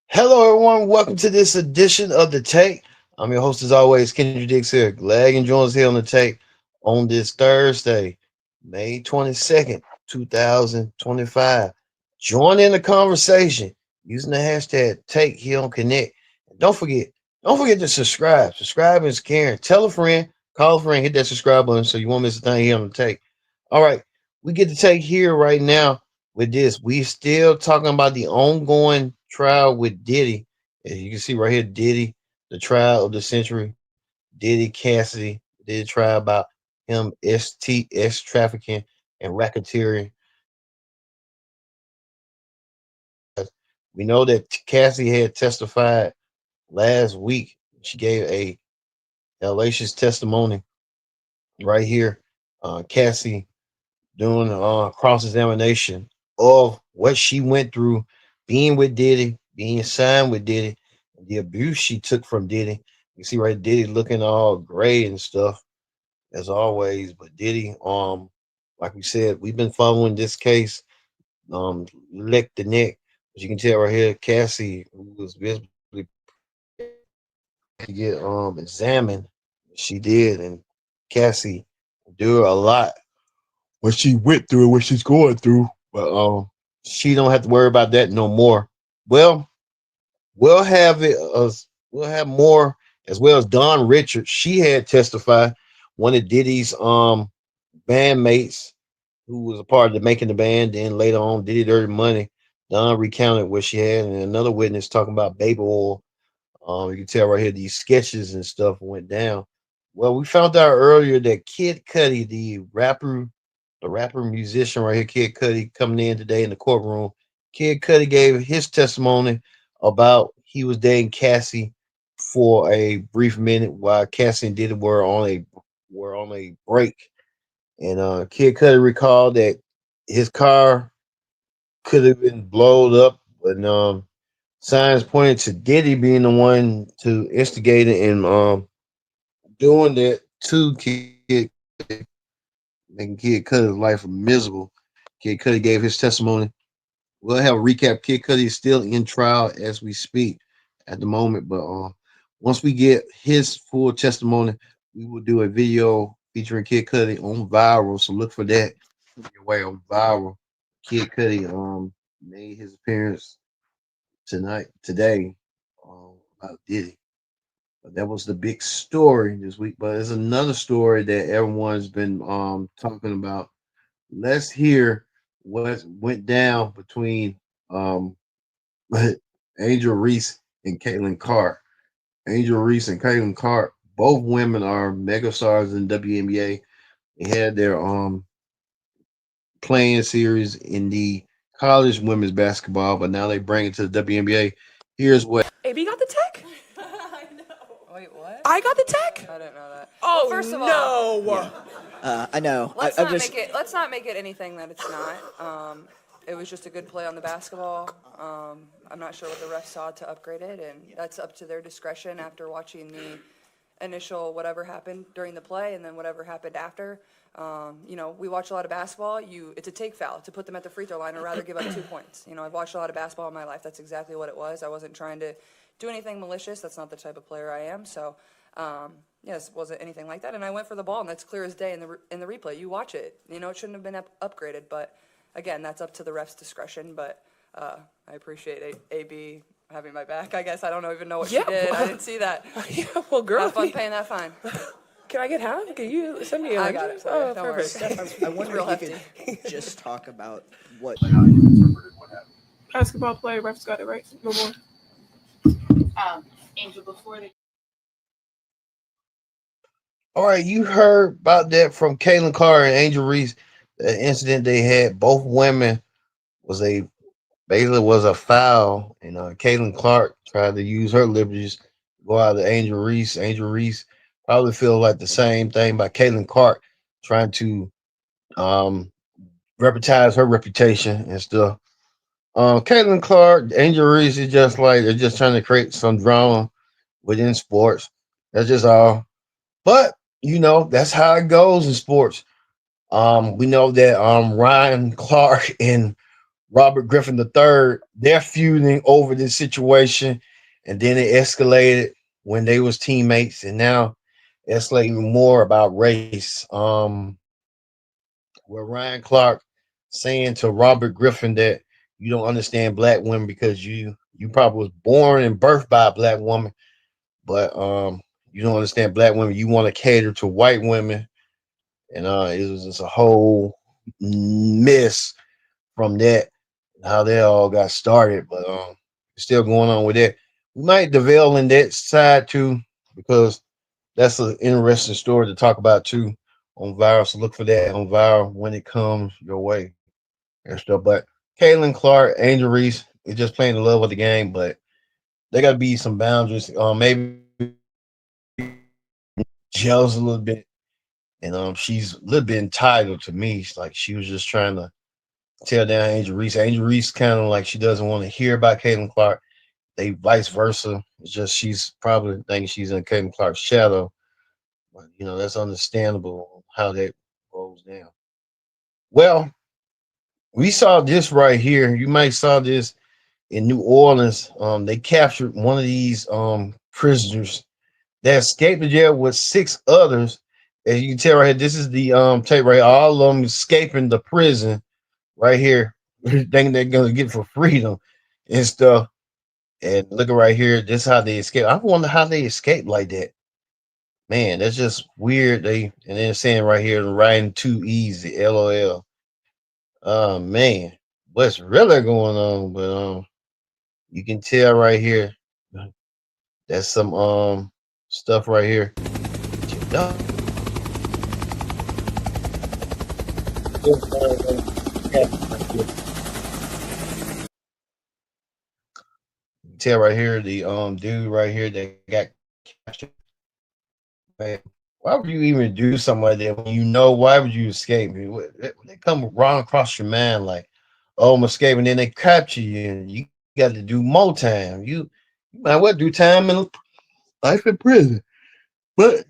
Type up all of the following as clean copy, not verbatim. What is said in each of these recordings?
Hello, everyone. Welcome to this edition of the Take. I'm your host, as always, Kendrick Dix here. Glad you join us here on the Take on this Thursday, May 22nd, 2025. Join in the conversation using the hashtag Take here on Connect. And don't forget to subscribe. Subscribe is caring. Tell a friend, call a friend, hit that subscribe button so you won't miss a thing here on the Take. All right, we get to take here right now with this. We still talking about the ongoing trial with Diddy. As you can see right here, Diddy, the trial of the century. Diddy Cassidy did a trial about him STS trafficking and racketeering. We know that Cassie had testified last week. She gave a hellacious testimony right here. Cassie doing cross examination of what she went through being with Diddy, being signed with Diddy, and the abuse she took from Diddy. You see right Diddy looking all gray and stuff as always, but Diddy, like we said, we've been following this case, lick the neck. As you can tell right here, Cassie, who was visibly to get examined, she did, and Cassie endured a lot what she went through, what she's going through. But she don't have to worry about that no more. Well, we'll have it. We'll have more as well as Don Richards. She had testified. One of Diddy's bandmates who was a part of the making the band. Then later on, Diddy Dirty Money. Don recounted what she had, and another witness talking about baby oil. You can tell right here these sketches and stuff went down. Well, we found out earlier that Kid Cudi, the rapper musician right here, Kid Cudi, coming in today in the courtroom. Kid Cudi gave his testimony about he was dating Cassie for a brief minute while Cassie and Diddy were on a break. And Kid Cudi recalled that his car could have been blown up, but signs pointed to Diddy being the one to instigate it and doing that to Kid Cudi, making Kid Cudi's life miserable. Kid Cudi gave his testimony. We'll have a recap. Kid Cudi is still in trial as we speak at the moment, but once we get his full testimony, we will do a video featuring Kid Cudi on viral. So look for that your way on viral. Kid Cudi made his appearance today about Diddy. But that was the big story this week. But there's another story that everyone's been talking about. Let's hear what went down between um Angel Reese and Caitlin Clark. Angel Reese and Caitlin Clark, both women are megastars in WNBA. They had their playing series in the college women's basketball, but now they bring it to the WNBA. Here's what. AB got the tech? I know. Wait, what? I got the tech? I didn't know that. Oh, Well, first of no. I know. let's I not just make it. Let's not make it anything that it's not. It was just a good play on the basketball. I'm not sure what the refs saw to upgrade it, and that's up to their discretion after watching the initial whatever happened during the play and then whatever happened after. We watch a lot of basketball. It's a take foul to put them at the free throw line or rather give up 2 points. I've watched a lot of basketball in my life. That's exactly what it was. I wasn't trying to do anything malicious. That's not the type of player I am. So, yes, wasn't anything like that. And I went for the ball, and that's clear as day in the replay. You watch it. It shouldn't have been upgraded, but again, that's up to the ref's discretion. But I appreciate AB having my back. I guess I don't even know what she did. I didn't see that. Yeah, well, girl. Have fun paying that fine. Can I get half? Can you send me a I got it for you. Oh, Don't worry. perfect. I wonder Real if you could just talk about what Basketball play, refs got it right. No more. Angel, before the All right, you heard about that from Caitlin Clark and Angel Reese. The incident they had, both women was a basically was a foul, and Caitlin Clark tried to use her liberties to go out to Angel Reese. Angel Reese probably feel like the same thing by Caitlin Clark trying to um repetize her reputation and stuff. Caitlin Clark, Angel Reese is just like they're just trying to create some drama within sports. That's just all. But that's how it goes in sports. We know that Ryan Clark and Robert Griffin III. They're feuding over this situation, and then it escalated when they was teammates, and now escalating more about race. Where Ryan Clark saying to Robert Griffin that you don't understand black women because you probably was born and birthed by a black woman, but you don't understand black women. You want to cater to white women, and it was just a whole mess from that, how they all got started. But it's still going on with that. We might develop in that side too, because that's an interesting story to talk about too on Viral. So look for that on Viral when it comes your way and stuff. But Caitlin Clark, Angel Reese is just playing the love of the game, but there got to be some boundaries. Maybe jealous a little bit, and she's a little bit entitled to me. It's like she was just trying to tear down Angel Reese. Angel Reese kind of like she doesn't want to hear about Caitlin Clark. They vice versa. It's just she's probably thinking she's in Caitlin Clark's shadow. But that's understandable how that goes down. Well, we saw this right here. You might saw this in New Orleans. They captured one of these prisoners that escaped the jail with 6 others. As you can tell right here, this is the tape right here. All of them escaping the prison right here. Thinking they're gonna get for freedom and stuff. And looking right here, this is how they escape. I wonder how they escape like that. Man, that's just weird. And then saying right here, riding too easy, LOL. Oh man, what's really going on? But you can tell right here. That's some stuff right here. You can tell right here the dude right here that got captured. Man, why would you even do something like that when you know why would you escape? They come wrong across your mind like, oh, I'm escaping, then they capture you and you got to do more time. You might well do time in life in prison. But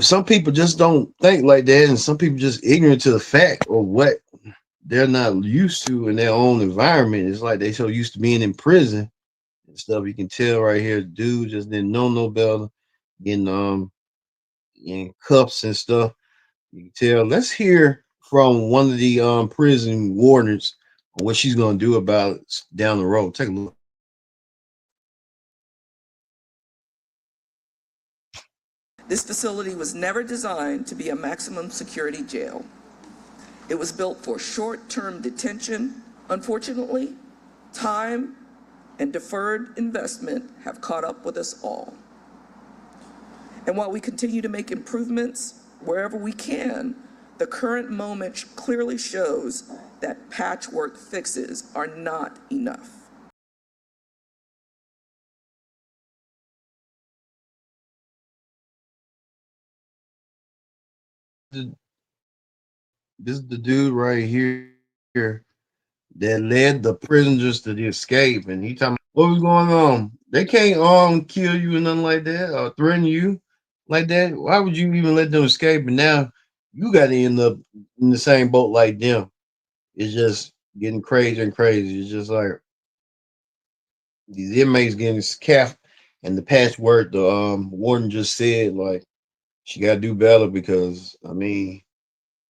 some people just don't think like that, and some people just ignorant to the fact of what they're not used to in their own environment. It's like they so used to being in prison and stuff. You can tell right here, dude just didn't know no better, getting in cuffs and stuff. You can tell. Let's hear from one of the prison wardens on what she's gonna do about it down the road. Take a look. This facility was never designed to be a maximum security jail. It was built for short-term detention. Unfortunately, time and deferred investment have caught up with us all. And while we continue to make improvements wherever we can, the current moment clearly shows that patchwork fixes are not enough. This is the dude right here that led the prisoners to the escape, and he talking what was going on. They can't kill you and nothing like that or threaten you like that. Why would you even let them escape? And now you got to end up in the same boat like them. It's just getting crazier and crazy. It's just like these inmates getting capped, and the patchwork the warden just said like she got to do better because I mean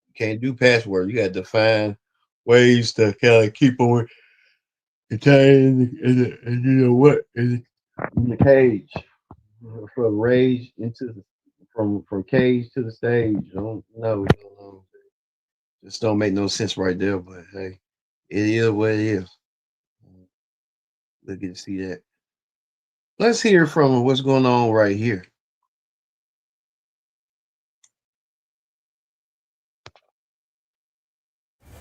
you can't do patchwork. You got to find ways to kind of keep them contained and you know what in the cage from rage into the from cage to the stage. I don't know. Just don't make no sense right there. But hey, it is what it is. Look at see that. Let's hear from what's going on right here.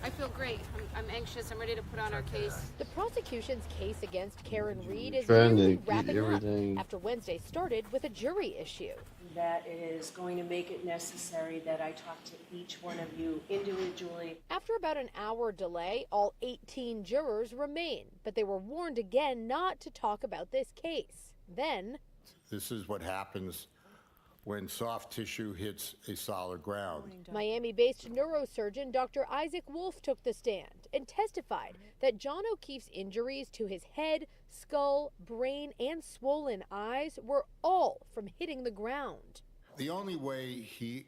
I feel great. I'm anxious. I'm ready to put on our case. The prosecution's case against Karen Reed is Trying to nearly get wrapping up everything. after Wednesday started with a jury issue. That is going to make it necessary that I talk to each one of you individually. After about an hour delay, all 18 jurors remain, but they were warned again not to talk about this case. Then, this is what happens when soft tissue hits a solid ground. Miami-based neurosurgeon Dr. Isaac Wolf took the stand and testified that John O'Keefe's injuries to his head, skull, brain, and swollen eyes were all from hitting the ground. The only way he...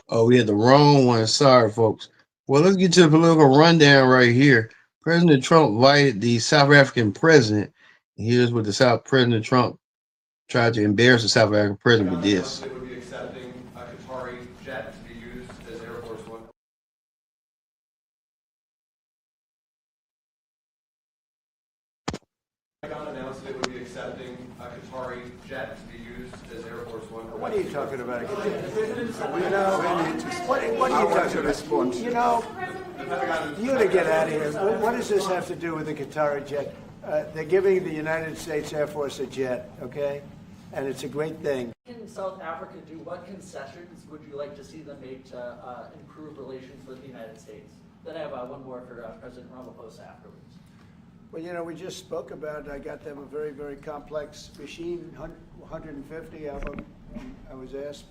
Oh, we had the wrong one. Sorry, folks. Well, let's get to the political rundown right here. President Trump invited the South African president. Here's what President Trump tried to embarrass the South African president with this. It would be accepting a Qatari jet to be used as Air Force One. Pentagon announced it would be accepting a Qatari jet to be used as Air Force One. What are you talking about? You know, what are you talking about? You know, you gotta get out of here. What does this have to do with the Qatari jet? They're giving the United States Air Force a jet, okay? And it's a great thing. Can South Africa do? What concessions would you like to see them make to improve relations with the United States? Then I have one more for President Ramaphosa afterwards. Well, you know, we just spoke about, I got them a very, very complex machine, 150 of them. I was asked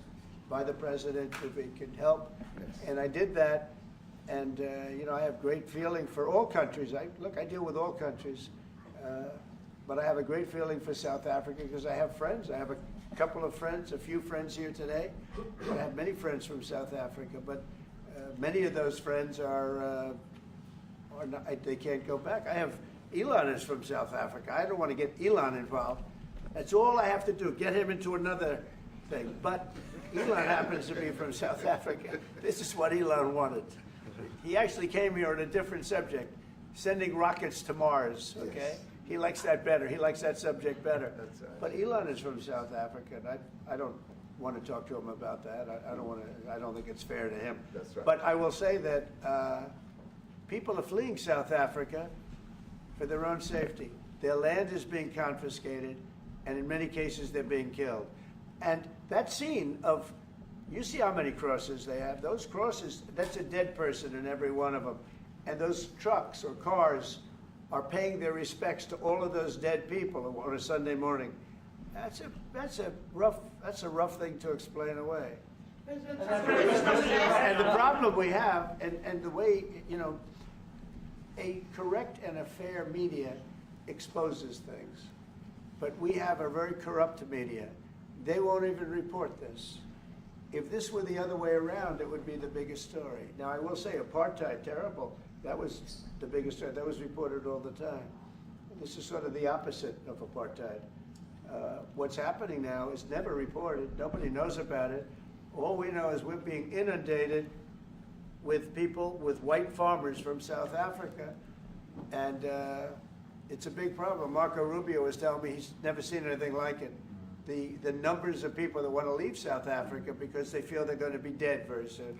by the president if he could help, and I did that. And, you know, I have great feeling for all countries. Look, I deal with all countries. But I have a great feeling for South Africa because I have friends. I have a couple of friends, a few friends here today. I have many friends from South Africa, but many of those friends are not, they can't go back. I have Elon is from South Africa. I don't want to get Elon involved. That's all I have to do, get him into another thing. But Elon happens to be from South Africa. This is what Elon wanted. He actually came here on a different subject, sending rockets to Mars, okay? He likes that better. He likes that subject better. But Elon is from South Africa, and I don't want to talk to him about that. I don't think it's fair to him. That's right. But I will say that people are fleeing South Africa for their own safety. Their land is being confiscated, and in many cases they're being killed. And that scene of, you see how many crosses they have. Those crosses, that's a dead person in every one of them. And those trucks or cars are paying their respects to all of those dead people on a Sunday morning. That's a rough thing to explain away. And the problem we have, and the way, you know, a correct and a fair media exposes things. But we have a very corrupt media. They won't even report this. If this were the other way around, it would be the biggest story. Now, I will say apartheid, terrible. That was the biggest story. That was reported all the time. This is sort of the opposite of apartheid. What's happening now is never reported. Nobody knows about it. All we know is we're being inundated with people, with white farmers from South Africa. And it's a big problem. Marco Rubio was telling me he's never seen anything like it. The numbers of people that want to leave South Africa because they feel they're going to be dead very soon.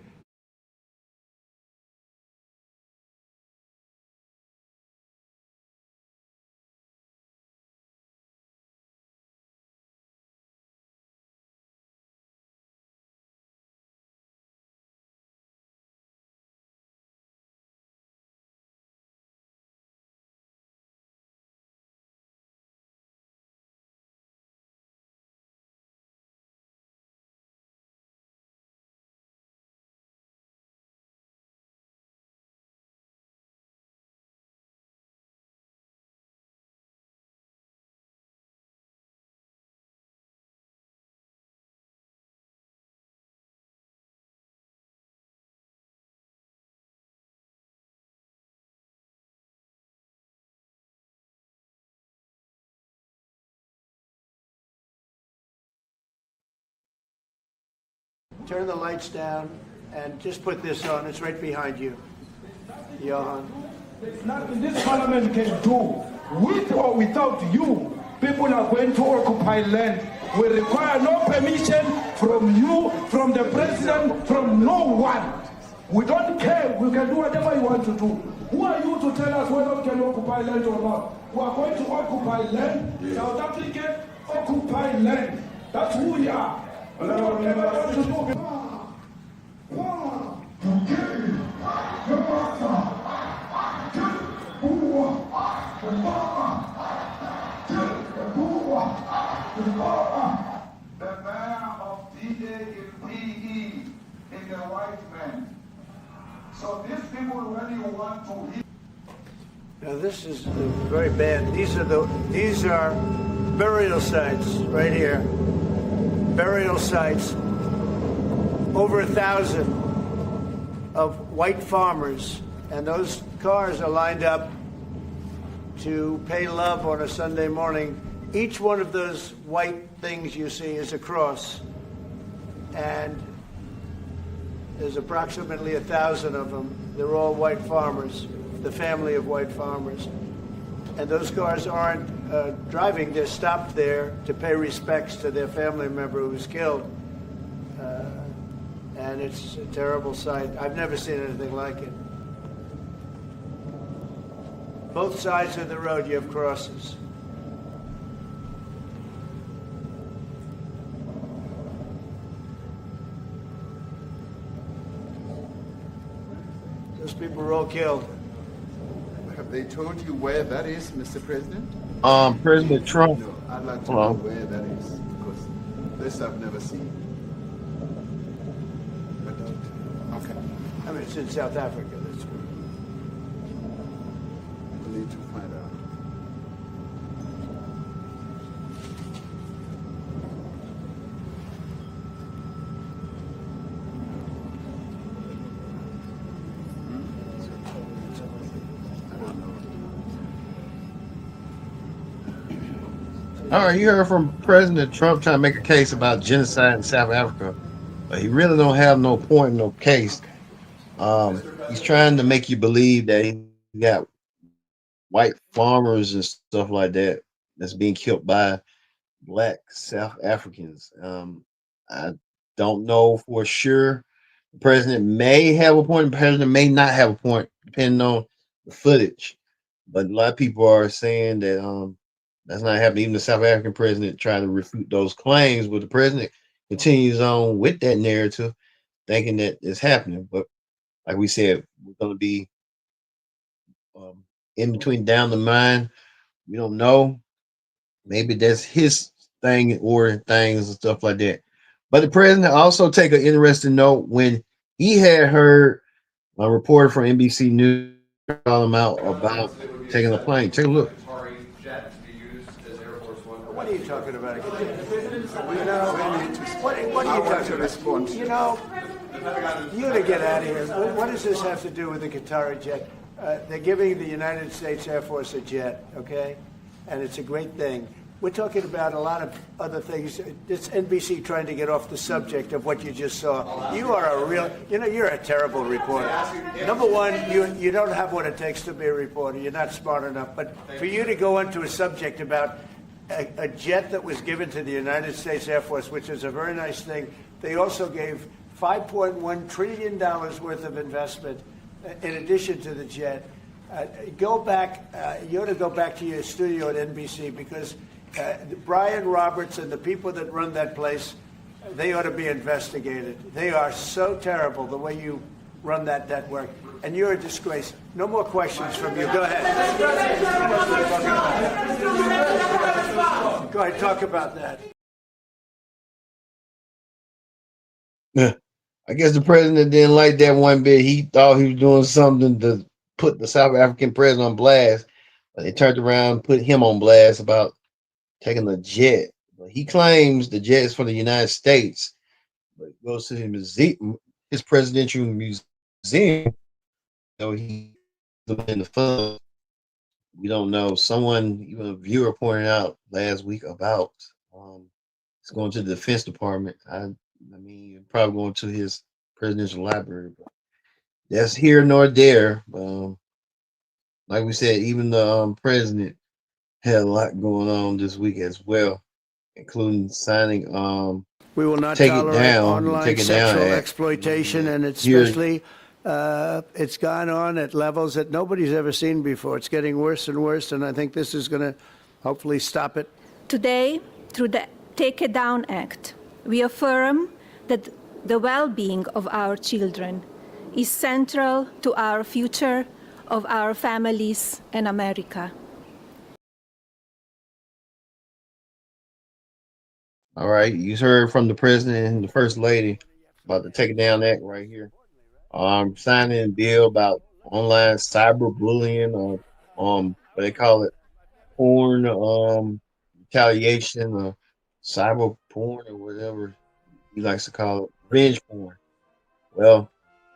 Turn the lights down and just put this on. It's right behind you. Johan. There's nothing this parliament can do. With or without you, people are going to occupy land. We require no permission from you, from the president, from no one. We don't care. We can do whatever you want to do. Who are you to tell us whether we can occupy land or not? We are going to occupy land. South Africa occupy land. That's who we are. We don't care what you do. The man of D-Day in PE in the white man. So these people, when you want to hear. Now this is very bad. These are burial sites right here. Burial sites. Over 1,000 of white farmers, and those cars are lined up to pay love on a Sunday morning. Each one of those white things you see is a cross, and there's approximately 1,000 of them. They're all white farmers, the family of white farmers. And those cars aren't driving, they're stopped there to pay respects to their family member who was killed. And it's a terrible sight. I've never seen anything like it. Both sides of the road you have crosses. Those people were all killed. Have they told you where that is, Mr. President? President Trump. No, I'd like to know where that is, because this I've never seen. Okay. I mean, it's in South Africa. That's We need to find out. All right, you heard from President Trump trying to make a case about genocide in South Africa, but he really don't have no point, no case. He's trying to make you believe that he got white farmers and stuff like that that's being killed by black South Africans. I don't know for sure. The president may have a point, the president may not have a point, depending on the footage. But a lot of people are saying that that's not happening. Even the South African president tried to refute those claims, but the president continues on with that narrative, thinking that it's happening. But like we said, we're going to be in between down the line. We don't know. Maybe that's his thing, ordering things and stuff like that. But the president also take an interesting note when he had heard a reporter from NBC News call him out about taking a plane. Take a look. What are you talking about? You know, what are you talking about? You know, you to get out of here. What does this have to do with the Qatari jet? They're giving the United States Air Force a jet, okay? And it's a great thing. We're talking about a lot of other things. It's NBC trying to get off the subject of what you just saw. You are a real, you're a terrible reporter. Number one, you don't have what it takes to be a reporter. You're not smart enough. But for you to go into a subject about a jet that was given to the United States Air Force, which is a very nice thing, they also gave $5.1 trillion worth of investment in addition to the jet. Go back, you ought to go back to your studio at NBC, because Brian Roberts and the people that run that place, they ought to be investigated. They are so terrible the way you run that network. And you're a disgrace. No more questions from you. Go ahead. Go ahead, talk about that. Yeah. I guess the president didn't like that one bit. He thought he was doing something to put the South African president on blast. But they turned around and put him on blast about taking a jet. But he claims the jet is for the United States. But it goes to his museum, his presidential museum. He in the fund. We don't know. Someone, even a viewer, pointed out last week about it's going to the Defense Department. I mean, probably going to his presidential library. But that's here nor there. Like we said, even the president had a lot going on this week as well, including signing we will not take tolerate it down, online take it sexual down exploitation, and especially it's gone on at levels that nobody's ever seen before. It's getting worse and worse, and I think this is going to hopefully stop it. Today, through the Take It Down Act, we affirm that the well-being of our children is central to our future of our families and America. All right, you heard from the president and the first lady about the Take It Down Act right here. Signing a bill about online cyberbullying or what they call it, porn, retaliation or cyber porn or whatever he likes to call it, revenge porn. Well,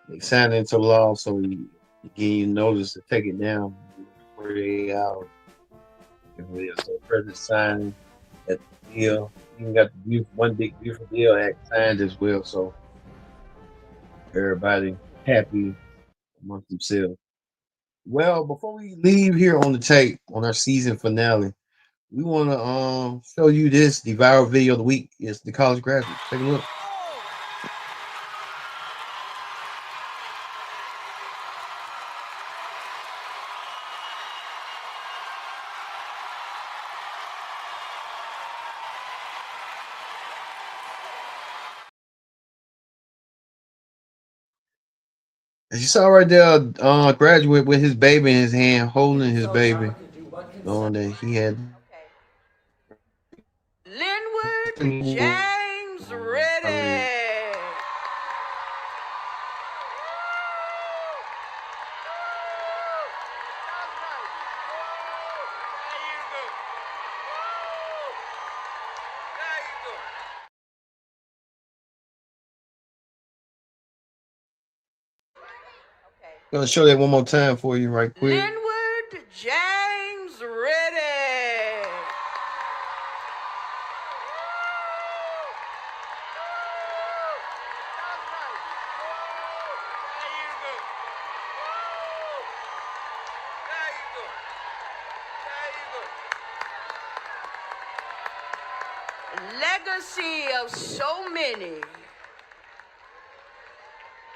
they signed into law, so you get you notice to take it down 48 hours. So the president signed that deal. Even got the One Big Beautiful Deal Act signed as well. So everybody happy amongst themselves. Well, before we leave here on the tape on our season finale, we want to show you this. The viral video of the week is the college graduate. Take a look. As you saw right there, graduate with his baby in his hand, holding his baby, knowing that he had. Linwood James Reddick. Gonna show that one more time for you, right quick. Linwood James Reddick. Legacy of so many.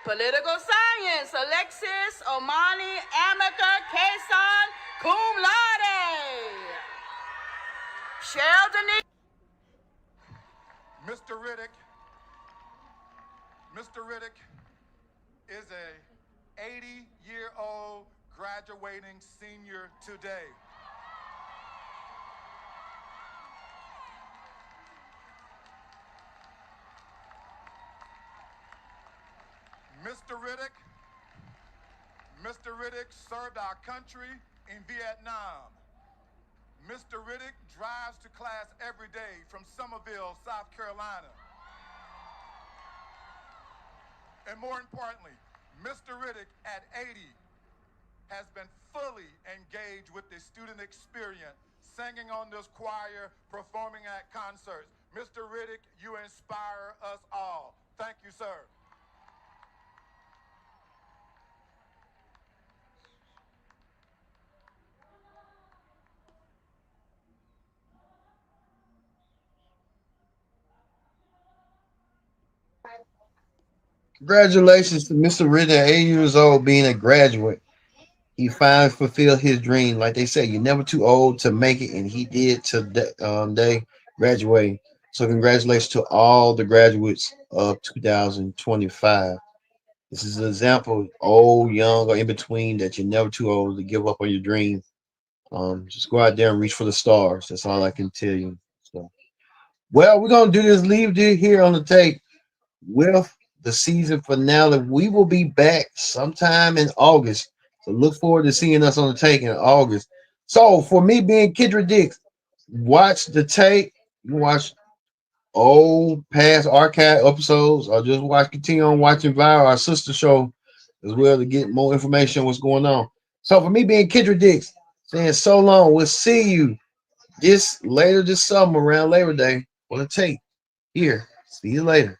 Political science, Alexis Omani Amica Kason, cum laude. Sheldon. Mr. Riddick is a 80-year-old graduating senior today. Mr. Riddick served our country in Vietnam. Mr. Riddick drives to class every day from Summerville, South Carolina. And more importantly, Mr. Riddick at 80 has been fully engaged with the student experience, singing on this choir, performing at concerts. Mr. Riddick, you inspire us all. Thank you, sir. Congratulations to Mr. Riddick, 80 years old, being a graduate. He finally fulfilled his dream. Like they say, you're never too old to make it, and he did today graduate. So congratulations to all the graduates of 2025. This is an example of old, young, or in between, that you're never too old to give up on your dream. Just go out there and reach for the stars. That's all I can tell you. So, well, we're gonna do this. Leave it here on the tape with the season finale. We will be back sometime in August. So look forward to seeing us on the take in August. So for me being Kendra Dix, watch the tape. You can watch old past archive episodes, or just continue on watching Viral, our sister show, as well, to get more information on what's going on. So for me being Kendra Dix, saying so long. We'll see you later this summer around Labor Day on the tape. Here. See you later.